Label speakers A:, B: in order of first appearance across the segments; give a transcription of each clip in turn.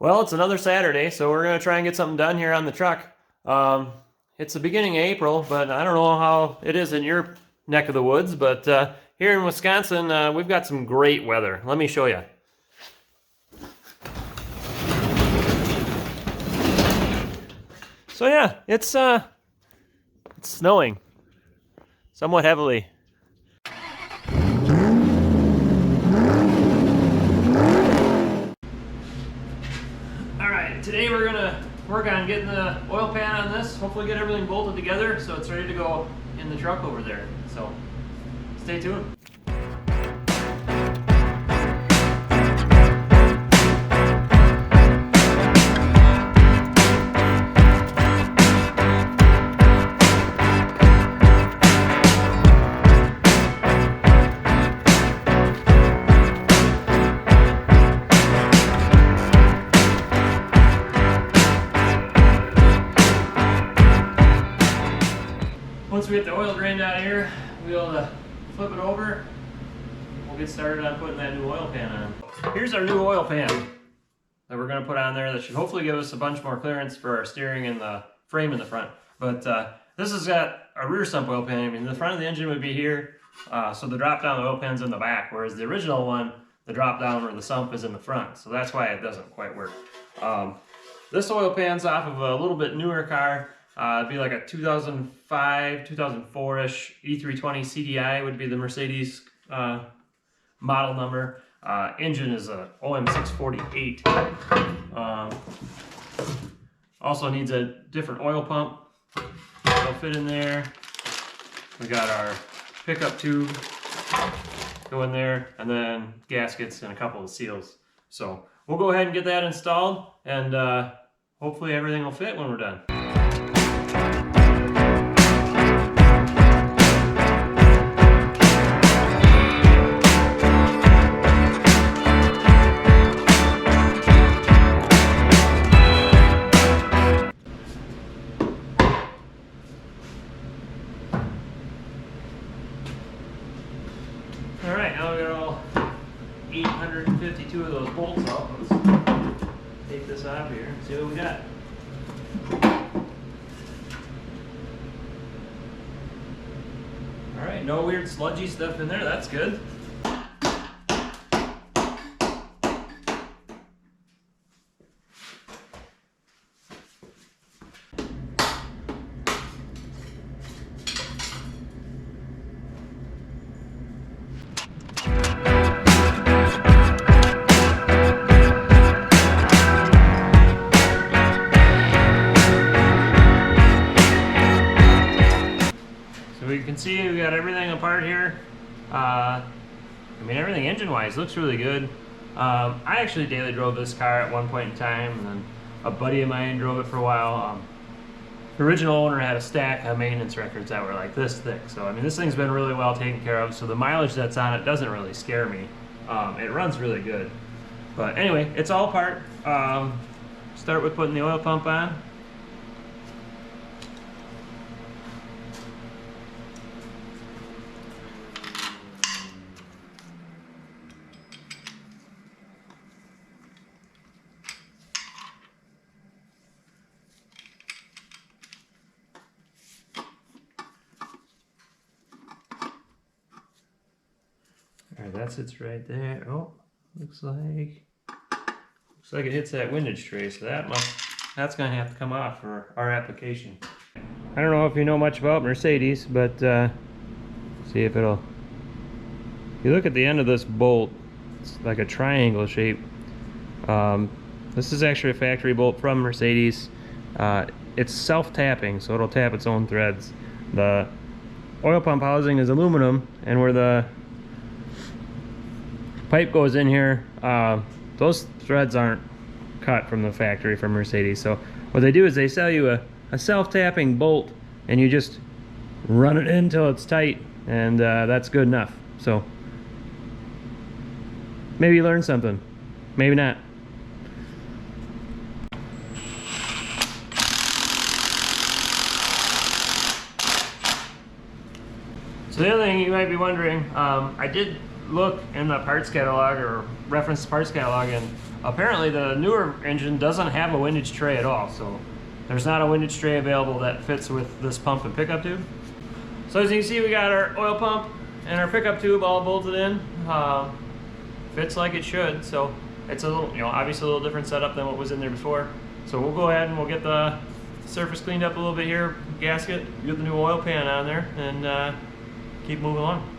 A: Well, it's another Saturday, so we're going to try and get something done here on the truck. It's the beginning of April, but I don't know how it is in your neck of the woods, but here in Wisconsin, we've got some great weather. Let me show you. So yeah, it's snowing somewhat heavily. Today we're gonna work on getting the oil pan on this, hopefully get everything bolted together so it's ready to go in the truck over there. So stay tuned. Once we get the oil drained out of here, we'll be able to flip it over. We'll get started on putting that new oil pan on. Here's our new oil pan that we're going to put on there. That should hopefully give us a bunch more clearance for our steering and the frame in the front. But this has got a rear sump oil pan. I mean, the front of the engine would be here, so the drop down oil pan's in the back, whereas the original one, the drop down or the sump is in the front. So that's why it doesn't quite work. This oil pan's off of a little bit newer car. It'd be like a 2005, 2004-ish E320 CDI would be the Mercedes model number. Engine is a OM648. Also needs a different oil pump. It'll fit in there. We got our pickup tube go in there, and then gaskets and a couple of seals. So we'll go ahead and get that installed, and hopefully everything will fit when we're done. Alright, now we got all 852 of those bolts off. Let's take this off here and see what we got. Alright, no weird sludgy stuff in there, that's good. You can see we got everything apart here. I mean, everything engine-wise looks really good. I actually daily drove this car at one point in time, and then a buddy of mine drove it for a while. The original owner had a stack of maintenance records that were like this thick. So I mean, this thing's been really well taken care of, so the mileage that's on it doesn't really scare me. It runs really good. But anyway, it's all apart. Start with putting the oil pump on. Alright, that sits right there. Oh, looks like it hits that windage tray, so that's gonna have to come off for our application. I don't know if you know much about Mercedes, but see if it'll. If you look at the end of this bolt, it's like a triangle shape. This is actually a factory bolt from Mercedes. It's self-tapping, so it'll tap its own threads. The oil pump housing is aluminum, and where the pipe goes in here, those threads aren't cut from the factory from Mercedes. So what they do is they sell you a self-tapping bolt, and you just run it in until it's tight, and that's good enough. So maybe you learned something, maybe not. So the other thing you might be wondering, I did look in the parts catalog or reference parts catalog, and apparently the newer engine doesn't have a windage tray at all, so there's not a windage tray available that fits with this pump and pickup tube. So as you can see, we got our oil pump and our pickup tube all bolted in. Fits like it should, so it's a little, obviously a little different setup than what was in there before. So we'll go ahead and we'll get the surface cleaned up a little bit here, gasket, get the new oil pan on there, and keep moving along.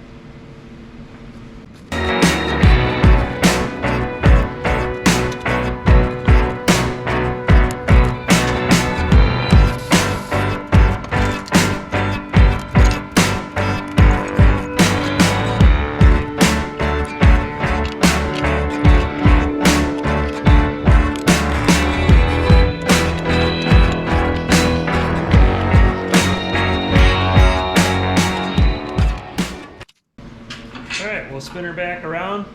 A: We'll spin her back around,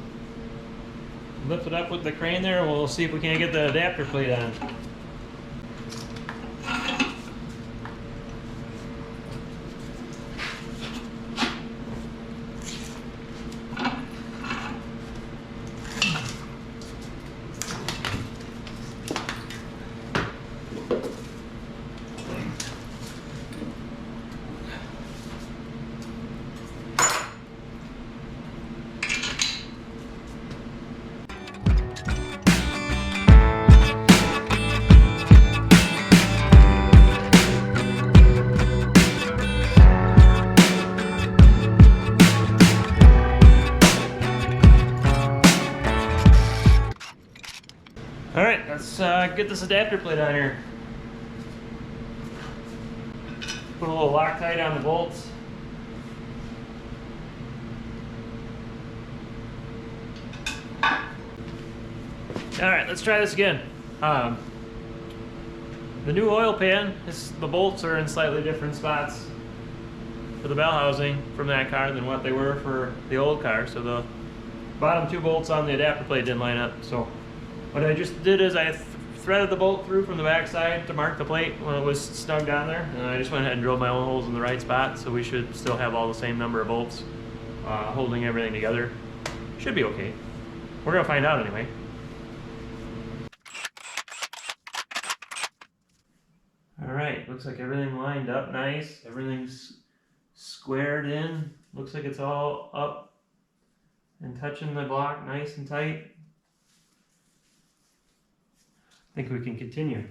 A: lift it up with the crane there, and we'll see if we can't get the adapter plate on. Alright, let's get this adapter plate on here. Put a little Loctite on the bolts. Alright, let's try this again. The new oil pan, the bolts are in slightly different spots for the bell housing from that car than what they were for the old car. So the bottom two bolts on the adapter plate didn't line up. So what I just did is I threaded the bolt through from the back side to mark the plate when it was snug down there, and I just went ahead and drilled my own holes in the right spot, so we should still have all the same number of bolts holding everything together. Should be okay. We're gonna find out anyway. Alright, looks like everything lined up nice. Everything's squared in. Looks like it's all up and touching the block nice and tight. I think we can continue.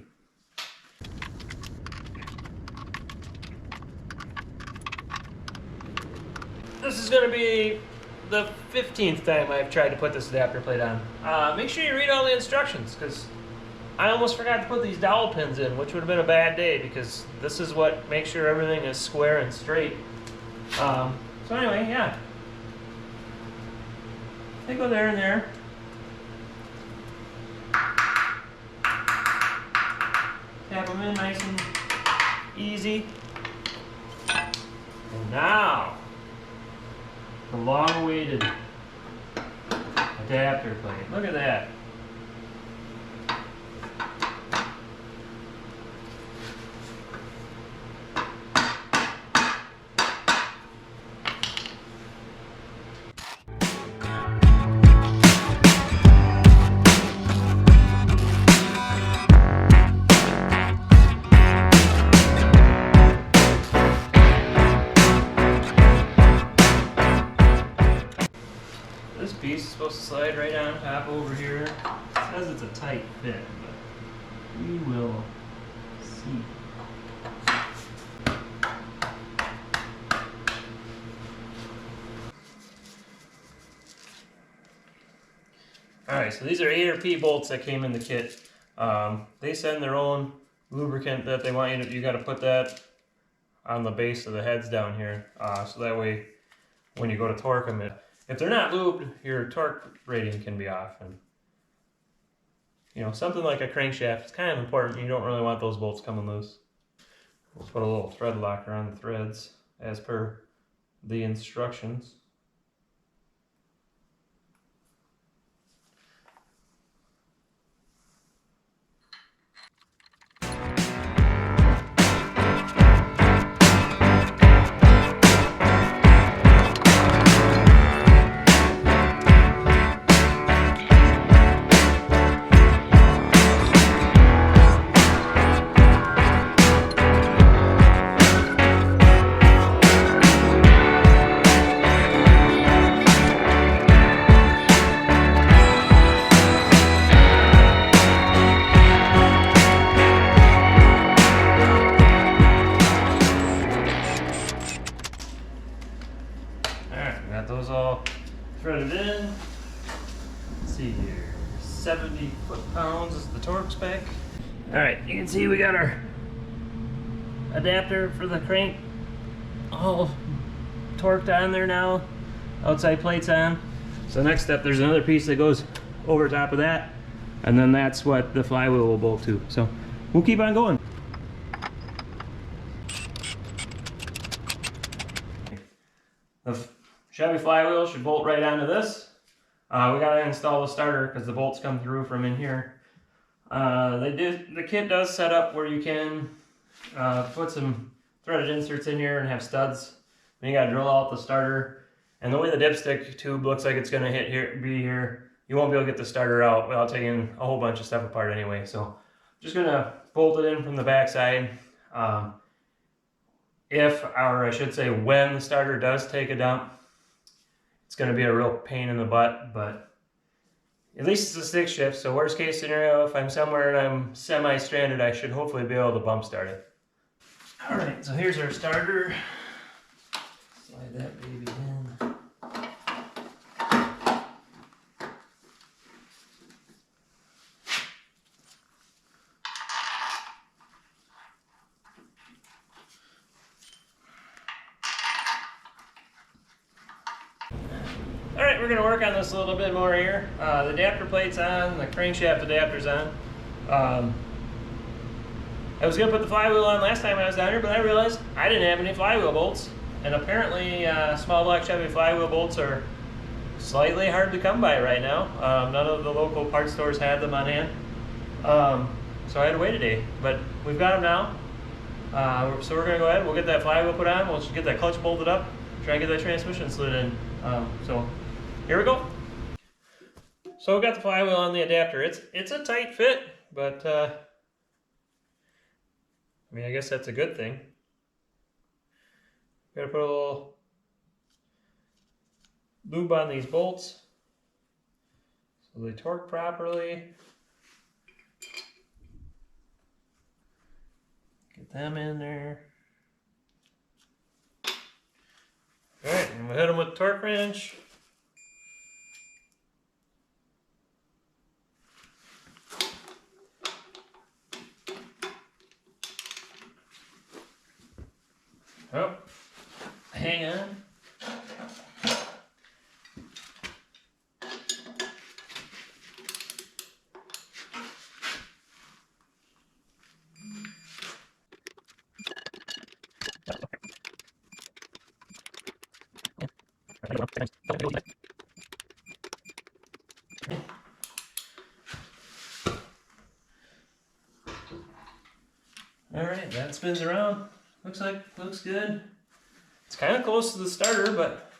A: This is going to be the 15th time I've tried to put this adapter plate on. Make sure you read all the instructions, because I almost forgot to put these dowel pins in, which would have been a bad day, because this is what makes sure everything is square and straight. So anyway, yeah. They go there and there. Tap them in nice and easy. And now, the long-awaited adapter plate. Look at that. This piece is supposed to slide right on top over here. It says it's a tight fit, but we will see. Alright, so these are ARP bolts that came in the kit. They send their own lubricant that they want you got to put that on the base of the heads down here. So that way, when you go to torque them, if they're not lubed, your torque rating can be off. And something like a crankshaft is kind of important. You don't really want those bolts coming loose. We'll put a little thread locker on the threads as per the instructions. foot-pounds is the torque spec. All right, you can see we got our adapter for the crank all torqued on there now. Outside plates on. So next step, there's another piece that goes over top of that, and then that's what the flywheel will bolt to. So we'll keep on going. The Chevy flywheel should bolt right onto this. We gotta install the starter because the bolts come through from in here. The kit does set up where you can put some threaded inserts in here and have studs. Then you gotta drill out the starter. And the way the dipstick tube looks like it's gonna be here, you won't be able to get the starter out without taking a whole bunch of stuff apart anyway. So just gonna bolt it in from the back side. I should say when the starter does take a dump, it's gonna be a real pain in the butt, but at least it's a stick shift, so worst case scenario, if I'm somewhere and I'm semi-stranded, I should hopefully be able to bump start it. All right, so here's our starter. Slide that baby in. All right, we're gonna work on this a little bit more here. The adapter plate's on, the crankshaft adapter's on. I was gonna put the flywheel on last time I was down here, but I realized I didn't have any flywheel bolts. And apparently small block Chevy flywheel bolts are slightly hard to come by right now. None of the local parts stores had them on hand. So I had to wait a day, but we've got them now. So we're gonna go ahead, we'll get that flywheel put on, we'll get that clutch bolted up, try and get that transmission slid in. So here we go. So we got the flywheel on the adapter. It's a tight fit, but I mean, I guess that's a good thing. Gotta put a little lube on these bolts so they torque properly. Get them in there. All right, and we'll hit them with the torque wrench. Oh, hang on. All right, that spins around. Looks good. It's kind of close to the starter, but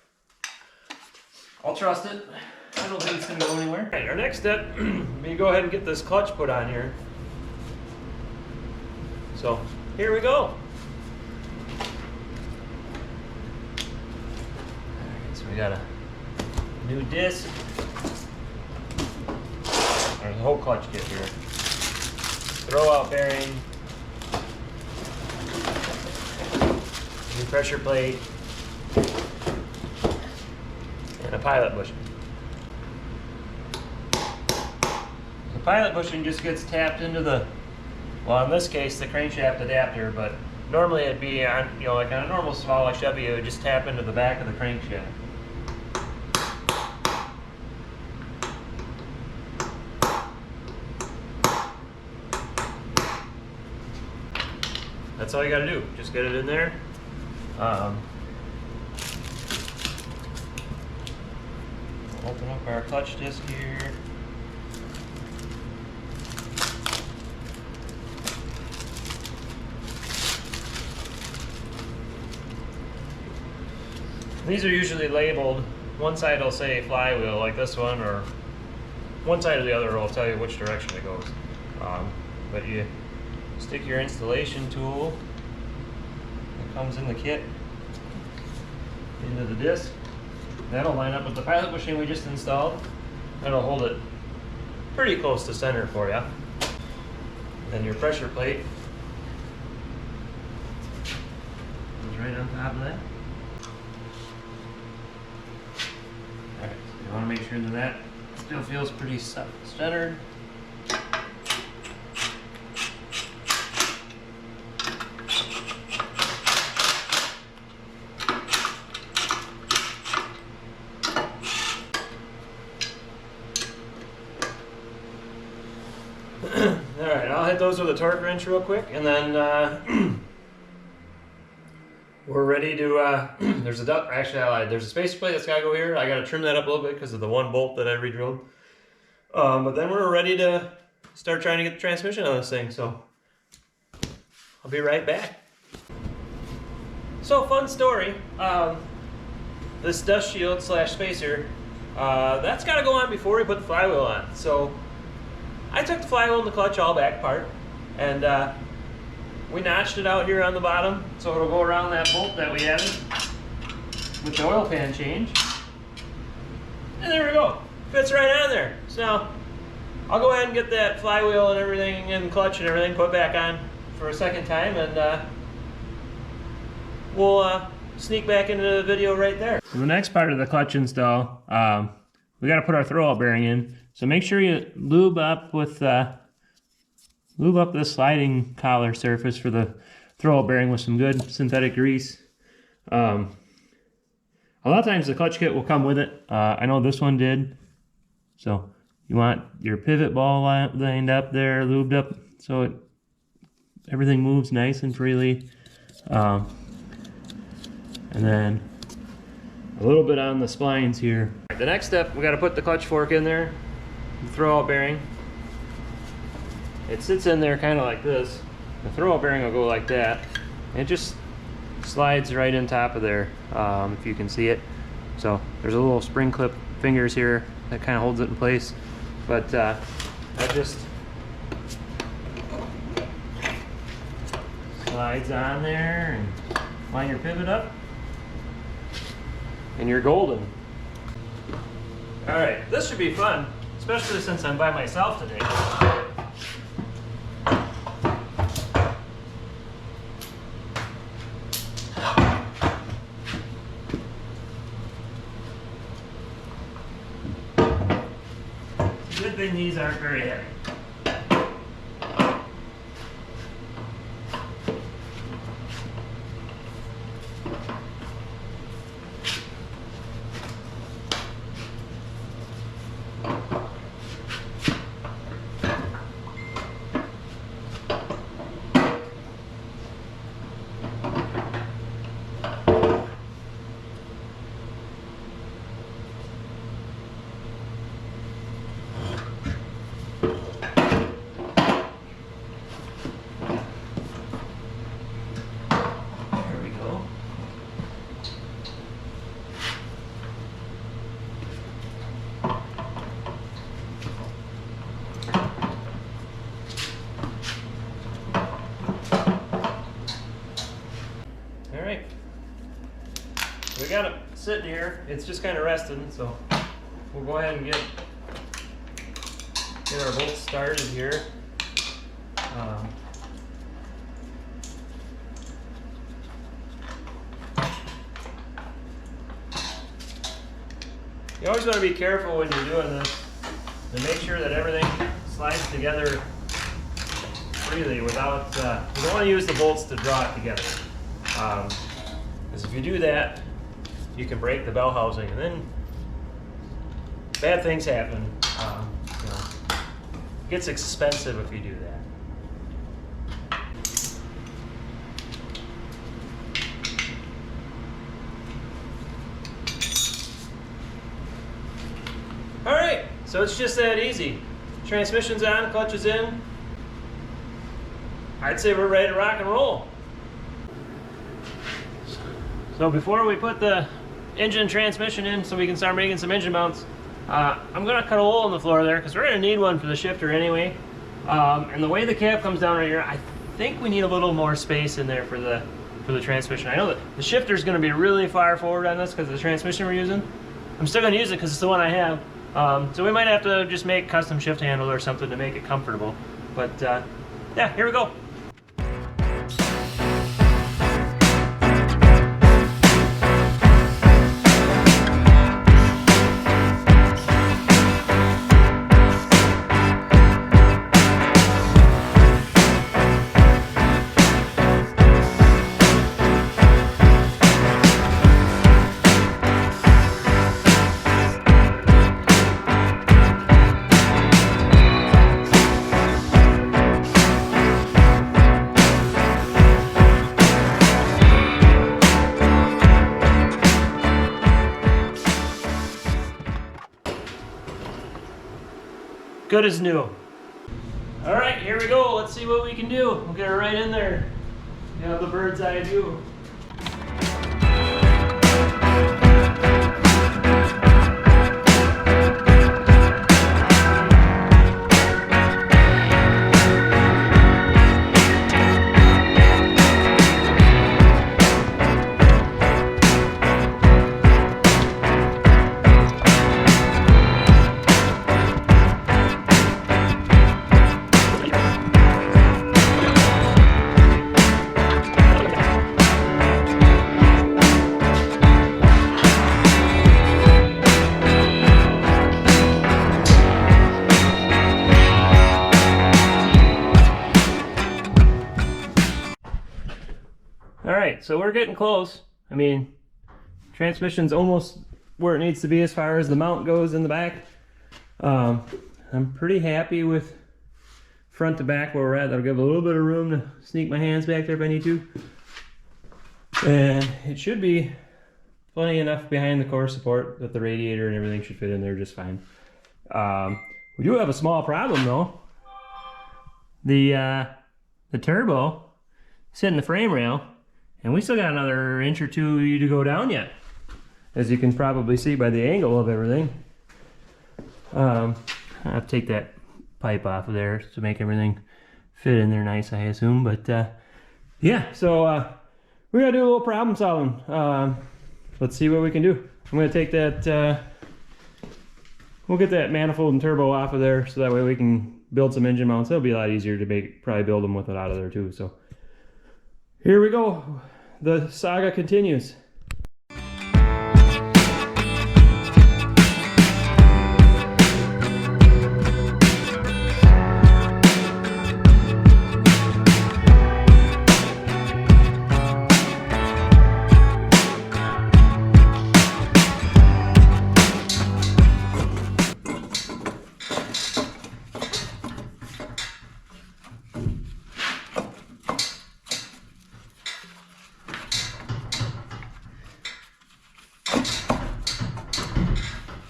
A: I'll trust it. I don't think it's gonna go anywhere. All right, our next step, we go ahead and get this clutch put on here. So here we go. All right, so we got a new disc. There's a whole clutch kit here. Throw out bearing. New pressure plate, and a pilot bushing. The pilot bushing just gets tapped into the, well, in this case, the crankshaft adapter, but normally it'd be on, like on a normal small Chevy, it would just tap into the back of the crankshaft. That's all you gotta do, just get it in there. Open up our clutch disc here. These are usually labeled. One side will say flywheel, like this one, or one side or the other will tell you which direction it goes. But you stick your installation tool that comes in the kit into the disc. That'll line up with the pilot bushing we just installed. That'll hold it pretty close to center for you. Then your pressure plate goes right on top of that. Alright, so you want to make sure that still feels pretty centered. I'll hit those with a torque wrench real quick, and then we're ready to, there's a spacer plate that's got to go here. I got to trim that up a little bit because of the one bolt that I re-drilled. But then we're ready to start trying to get the transmission on this thing, so I'll be right back. So, fun story. This dust shield slash spacer, that's got to go on before we put the flywheel on. So I took the flywheel and the clutch all back apart, and we notched it out here on the bottom so it'll go around that bolt that we added with the oil pan change. And there we go. Fits right on there. So now I'll go ahead and get that flywheel and everything and clutch and everything put back on for a second time, and we'll sneak back into the video right there. So the next part of the clutch install, we got to put our throwout bearing in. So make sure you lube up with the sliding collar surface for the throwout bearing with some good synthetic grease. A lot of times the clutch kit will come with it. I know this one did. So you want your pivot ball lined up there, lubed up so everything moves nice and freely. And then a little bit on the splines here. The next step, we got to put the clutch fork in there, the throwout bearing. It sits in there kind of like this. The throwout bearing will go like that. And it just slides right in top of there, if you can see it. So there's a little spring clip fingers here that kind of holds it in place. But that just slides on there and line your pivot up. And you're golden. All right, this should be fun, especially since I'm by myself today. It's a good thing these aren't very heavy. We got it sitting here. It's just kind of resting, so we'll go ahead and get our bolts started here. You always want to be careful when you're doing this and make sure that everything slides together freely without, you don't want to use the bolts to draw it together. Because if you do that, you can break the bell housing, and then bad things happen. You know, it gets expensive if you do that. All right, so it's just that easy. Transmission's on, clutch is in. I'd say we're ready to rock and roll. So before we put the engine and transmission in so we can start making some engine mounts, I'm going to cut a hole in the floor there because we're going to need one for the shifter anyway. And the way the cab comes down right here, I think we need a little more space in there for the transmission. I know that the shifter is going to be really far forward on this because of the transmission we're using. I'm still going to use it because it's the one I have. So we might have to just make custom shift handle or something to make it comfortable. But yeah, here we go. good as new. All right, here we go. Let's see what we can do. We'll get it right in there. You have the bird's eye view. Alright, so we're getting close. I mean, transmission's almost where it needs to be as far as the mount goes in the back. I'm pretty happy with front to back where we're at. That'll give a little bit of room to sneak my hands back there if I need to. And it should be plenty enough behind the core support that the radiator and everything should fit in there just fine. We do have a small problem though. The turbo is hitting the frame rail, and we still got another inch or two to go down yet, as you can probably see by the angle of everything. I have to take that pipe off of there to make everything fit in there nice, I assume. But yeah, so we gotta do a little problem solving. Let's see what we can do. I'm gonna take that, we'll get that manifold and turbo off of there so that way we can build some engine mounts. It'll be a lot easier to probably build them with it out of there too. So here we go. The saga continues.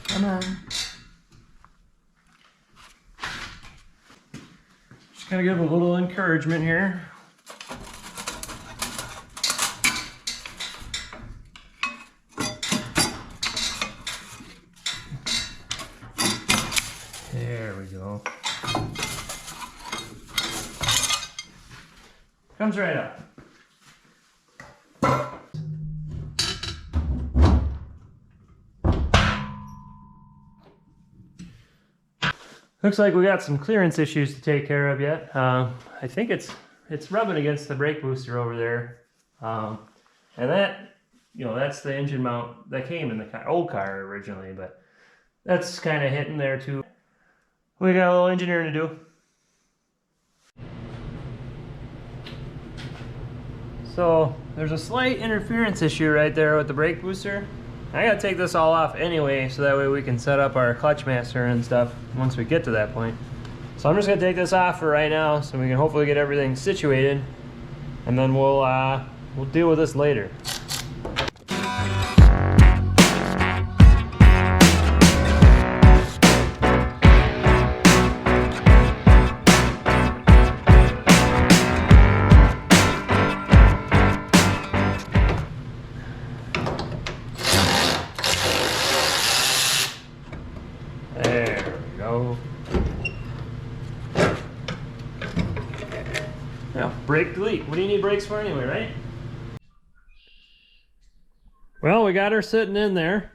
A: Come on. Just gotta give a little encouragement here. There we go. Comes right up. Looks like we got some clearance issues to take care of yet. I think it's rubbing against the brake booster over there, and that, you know, that's the engine mount that came in the old car originally, but that's kind of hitting there too. We got a little engineering to do. So there's a slight interference issue right there with the brake booster. I gotta take this all off anyway, so that way we can set up our clutch master and stuff once we get to that point. So I'm just gonna take this off for right now, so we can hopefully get everything situated, and then we'll deal with this later. Yeah, brake delete. What do you need brakes for anyway, right? Well, we got her sitting in there.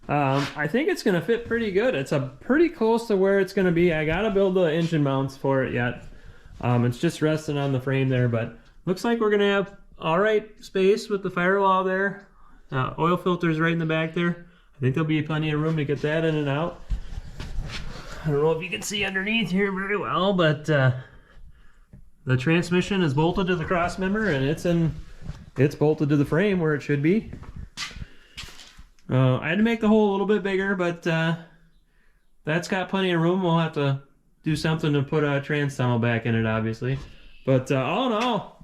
A: I think it's gonna fit pretty good. It's pretty close to where it's gonna be. I gotta build the engine mounts for it yet. It's just resting on the frame there, but looks like we're gonna have all right space with the firewall there. Oil filters right in the back there. I think there'll be plenty of room to get that in and out. I don't know if you can see underneath here very well, but the transmission is bolted to the cross member, and it's bolted to the frame where it should be. I had to make the hole a little bit bigger, but that's got plenty of room. We'll have to do something to put a trans tunnel back in it, obviously. But all in all,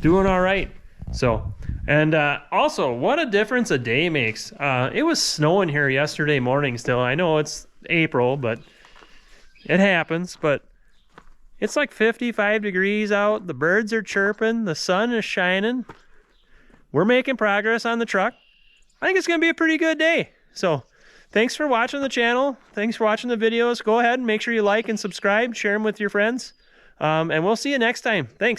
A: doing all right. So, and also, what a difference a day makes. It was snowing here yesterday morning still. I know it's April, but It happens, but it's like 55 degrees out. The birds are chirping. The sun is shining. We're making progress on the truck. I think it's going to be a pretty good day. So thanks for watching the channel. Thanks for watching the videos. Go ahead and make sure you like and subscribe. Share them with your friends. And we'll see you next time. Thanks.